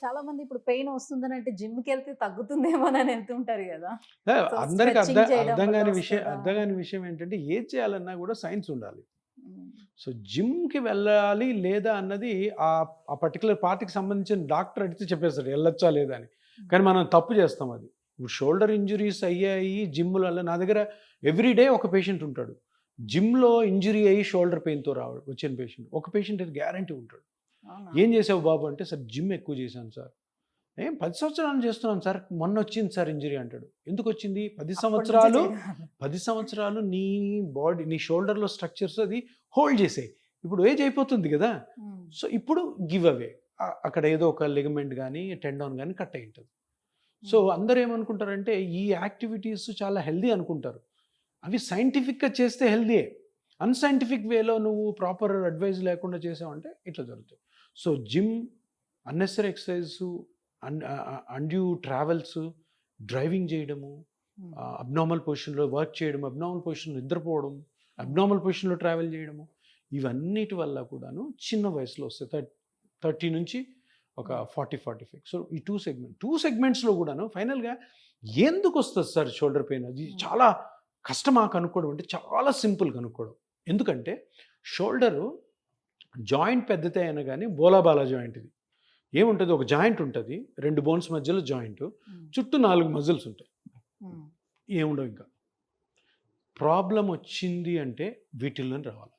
చాలా మంది ఇప్పుడు పెయిన్ వస్తుందని అంటే జిమ్‌కి వెళ్తే తగ్గుతుందేమోనని వెళ్తుంటారు గదా! సో, అందరికి స్ట్రెచింగ్ చేయడం అర్థం వల్ల కాని విషయం వస్తదా? అర్థం కాని విషయం ఏంటంటే ఏది చేయాలన్నా కూడా సైన్స్ ఉండాలి. హ్మ్. సో జిమ్‌కి వెళ్ళాలి లేదా అన్నది ఆ పర్టిక్యులర్ పార్ట్‌కి సంబంధించిన డాక్టర్ అడిగితే చెప్పేస్తాడు ఎళ్ళొచ్చా లేదా అని. కానీ మనం తప్పు చేస్తాం అది. ఇప్పుడు షోల్డర్ ఇంజ్యూరీస్ అయ్యాయి జిమ్‌లలో. నా దగ్గర ఎవ్రీ డే ఒక పేషెంట్ ఉంటాడు. జిమ్‌లో ఇంజ్యూరీ అయ్యి షోల్డర్ పెయిన్‌తో వచ్చిన పేషెంట్. ఒక పేషెంట్ అయితే గ్యారంటీ ఉంటాడు. అవునా? "ఏం చేసావు బాబు" అంటే, "సార్ జిమ్ ఎక్కువ చేశాను సార్." "ఏం 10 సంవత్సరాలు చేస్తున్నాను సార్. మొన్నొచ్చింది సార్ ఇంజ్యూరీ" అంటాడు. ఎందుకొచ్చింది? 10 అప్పటి నుంచి సంవత్సరాలు చేయాలి. 10 సంవత్సరాలు నీ బాడీ నీ షోల్డర్‌లో స్ట్రక్చర్స్ అది హోల్డ్ చేసాయి. ఇప్పుడు ఏజ్ అయిపోతుంది గదా! హ్మ్. సో, ఇప్పుడు గివ్ అవే. అక్కడ ఏదో ఒక లిగమెంట్ గాని, టెండాన్ గాని కట్ అయ్యి ఉంటది. సో, హ్మ్. అందరూ ఏమనుకుంటారంటే ఈ యాక్టివిటీస్ చాలా హెల్తీ అనుకుంటారు. అవి సైంటిఫిక్‌గా చేస్తే హెల్తీయే. అన్‌సైంటిఫిక్ వేలో నువ్వు ప్రాపర్ అడ్వైస్ లేకుండా చేసావంటే ఇట్లా జరుగుతాయి. So, gym, unnecessary exercises, undue travels, driving చేయడము, హ్మ్. అబ్నార్మల్ పొజిషన్‌లో వర్క్ చేయడం, అబ్నార్మల్ పొజిషన్‌లో నిద్రపోవడం, అబ్నార్మల్ పొజిషన్‌లో ట్రావెల్ చేయడము, ఇవన్నిటి వల్ల కూడాను చిన్న వయసులో వస్తాయి. 30 నుంచి ఒక హ్మ్. 40, 45. సో, ఈ 2 సెగ్మెంట్స్‌లో కూడాను ఫైనల్‌గా ఎందుకొస్తది సార్ షోల్డర్ పెయిన్? అది హ్మ్. చాలా కష్టమా కనుక్కోవడం అంటే చాలా సింపుల్ కనుక్కోవడం. ఎందుకంటే షోల్డరు జాయింట్ పెద్దదే అయినా గాని బోలాబాలా జాయింట్ ఇది. ఏముంటది? ఒక జాయింట్ ఉంటది. 2 బోన్స్ మధ్యలో జాయింటు. హ్మ్. చుట్టూ 4 మజిల్స్ ఉంటాయి. హ్మ్. ఏముండవు ఇంకా. ప్రాబ్లమ్ వచ్చింది అంటే వీటిల్లోని రావాలి.